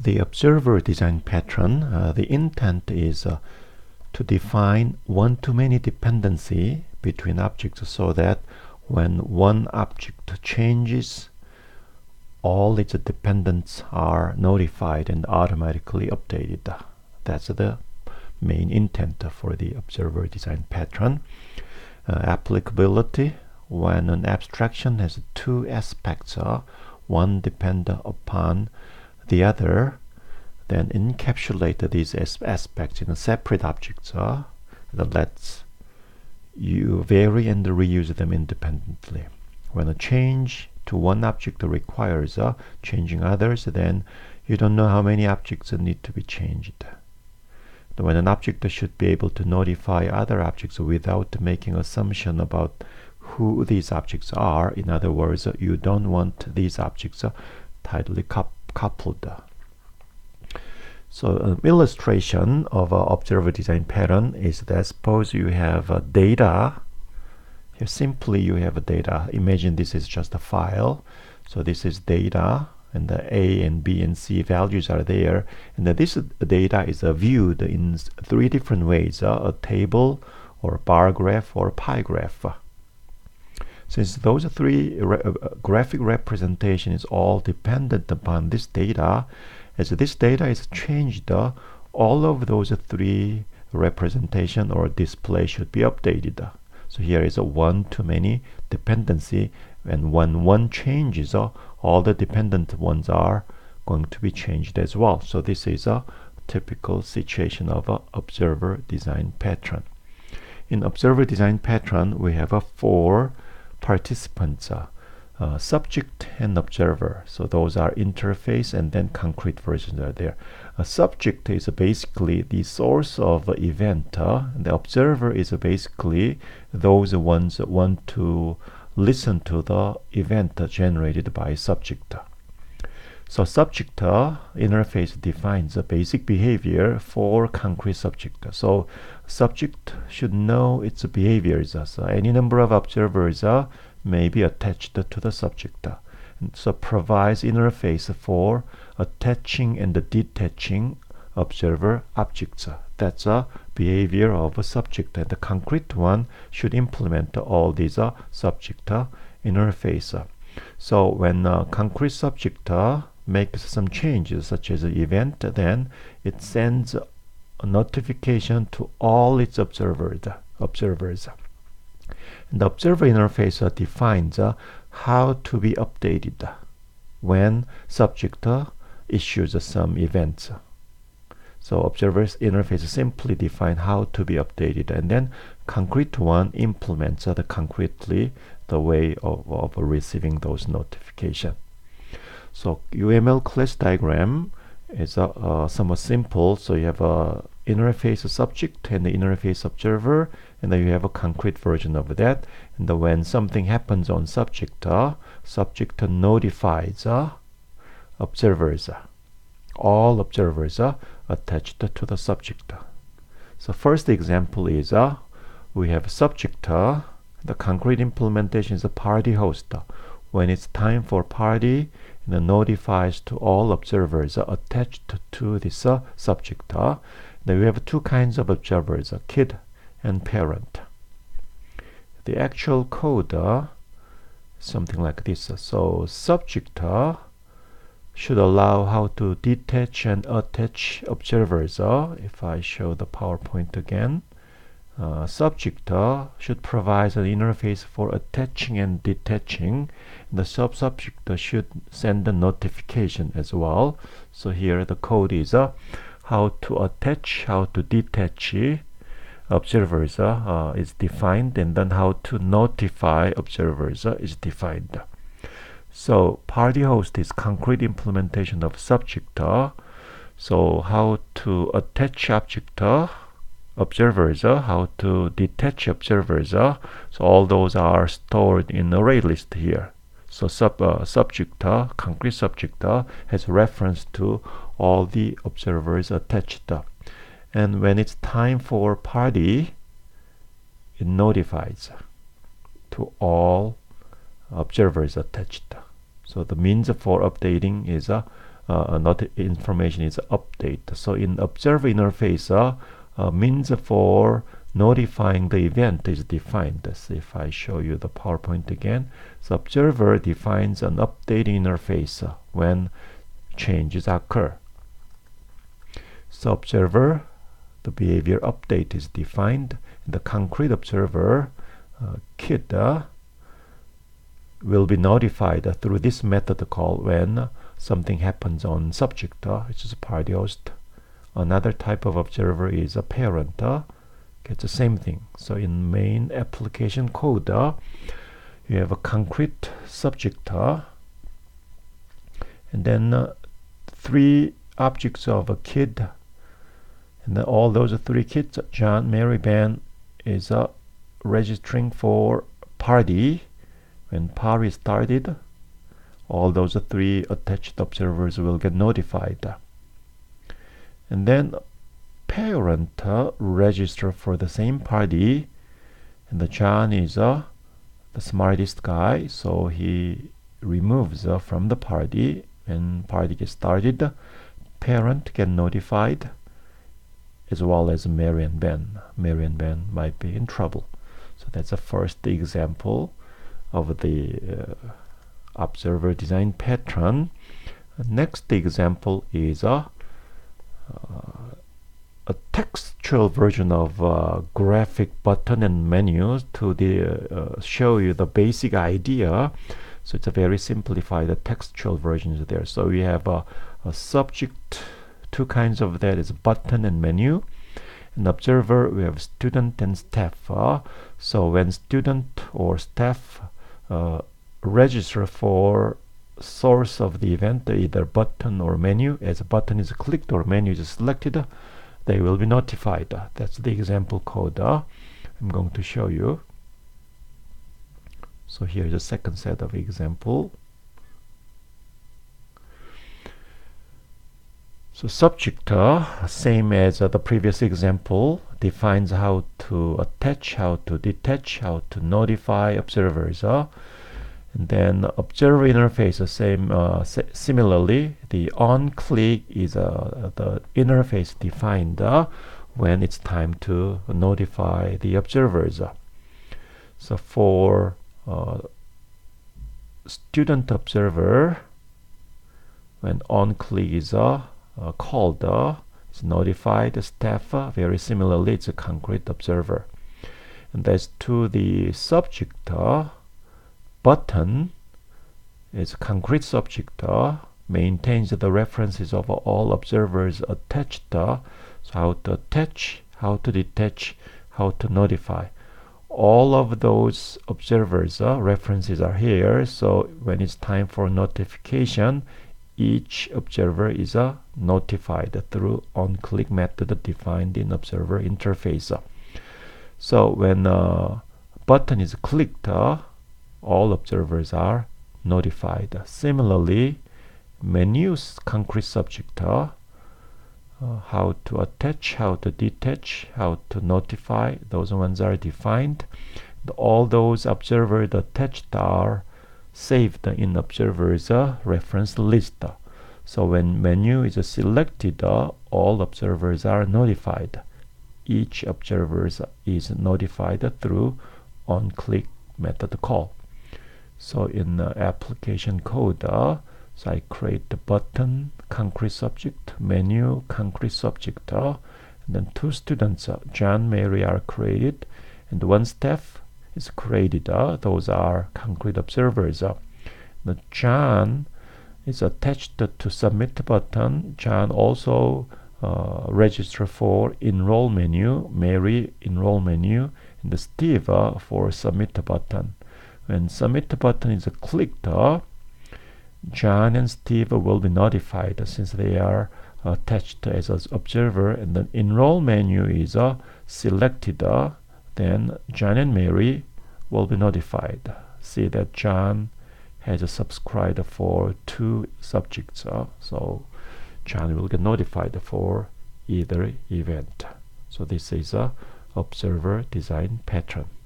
The observer design pattern, the intent is to define one-to-many dependency between objects so that when one object changes, all its dependents are notified and automatically updated. That's the main intent for the observer design pattern. Applicability: when an abstraction has two aspects, one depends upon the other, then encapsulate these aspects in separate objects that lets you vary and reuse them independently. When a change to one object requires changing others, then you don't know how many objects need to be changed. When an object should be able to notify other objects without making assumption about who these objects are, in other words, you don't want these objects tightly coupled. So an illustration of an observer design pattern is that suppose you have data. Here simply you have data. Imagine this is just a file. So this is data, and the A and B and C values are there. And this data is viewed in three different ways: a table, or a bar graph, or a pie graph. Since those three graphic representation is all dependent upon this data, as this data is changed, all of those three representation or display should be updated. So here is a one-to-many dependency, and when one changes, all the dependent ones are going to be changed as well. So this is a typical situation of an observer design pattern. In observer design pattern, we have four participants: subject and observer. So those are interface, and then concrete versions are there. A subject is basically the source of event. The observer is basically those ones that want to listen to the event generated by subject. So subject interface defines the basic behavior for concrete subject. So subject should know its behaviors. So any number of observers may be attached to the subject. And so provides interface for attaching and detaching observer objects. That's a behavior of a subject, and the concrete one should implement all these subject interface. So when concrete subject makes some changes, such as an event, then it sends a notification to all its observers. And the observer interface defines how to be updated when subject issues some events. So observer's interface simply define how to be updated, and then concrete one implements concretely the way of receiving those notifications. So UML class diagram is somewhat simple. So you have a interface subject and the interface observer, and then you have a concrete version of that. And then when something happens on subject, subject notifies observers. All observers are attached to the subject. So first example is we have subject. The concrete implementation is a party host. When it's time for party, it notifies to all observers attached to this subject. Then we have two kinds of observers, kid and parent. The actual code something like this. So subject should allow how to detach and attach observers. If I show the PowerPoint again, subject should provide an interface for attaching and detaching. The subject should send a notification as well. So here the code is how to attach, how to detach observers is defined, and then how to notify observers is defined. So party host is concrete implementation of subject. So how to attach object observers, how to detach observers. So all those are stored in array list here. So subject, concrete subject has reference to all the observers attached. And when it's time for party, it notifies to all observers attached. So the means for updating is not information is update. So in observer interface, means for notifying the event is defined. So if I show you the PowerPoint again, so observer defines an update interface when changes occur. So observer, the behavior update is defined. The concrete observer kid will be notified through this method call when something happens on subject, which is a party host. Another type of observer is a parent. Gets the same thing. So in main application code, you have a concrete subject, and then 3 objects of a kid, and then all those 3 kids, John, Mary, Ben, is registering for party. When party started, all those 3 attached observers will get notified. And then parent register for the same party, and the John is the smartest guy, so he removes from the party. When party gets started, parent get notified, as well as Mary and Ben. Mary and Ben might be in trouble. So that's the first example of the observer design pattern. Next example is a textual version of graphic button and menus to show you the basic idea. So it's a very simplified textual version there. So we have a subject, 2 kinds of that is button and menu. And observer, we have student and staff. So when student or staff register for source of the event, either button or menu, as a button is clicked or menu is selected, they will be notified. That's the example code I'm going to show you. So here's the second set of example. So subject, same as the previous example, defines how to attach, how to detach, how to notify observers. And then observer interface, same. Similarly, the on-click is the interface defined when it's time to notify the observers. So for student observer, when on-click is called, it's notified. Staff, very similarly, it's a concrete observer. And as to the subject, button is a concrete subject, maintains the references of all observers attached. So how to attach, how to detach, how to notify. All of those observers references are here. So when it's time for notification, each observer is notified through on-click method defined in observer interface. So when button is clicked, all observers are notified. Similarly, menus concrete subject, how to attach, how to detach, how to notify, those ones are defined. All those observers attached are saved in observers reference list. So when menu is selected, all observers are notified. Each observer is notified through on-click method call. So in application code, so I create the button concrete subject, menu concrete subject, and then 2 students, John, Mary, are created, and 1 staff is created. Those are concrete observers. The John is attached to submit button. John also register for enroll menu, Mary enroll menu, and the Steve for submit button. When submit button is clicked, John and Steve will be notified since they are attached as an observer, and the enroll menu is selected. Then John and Mary will be notified. See that John has subscribed for 2 subjects, so John will get notified for either event. So this is a observer design pattern.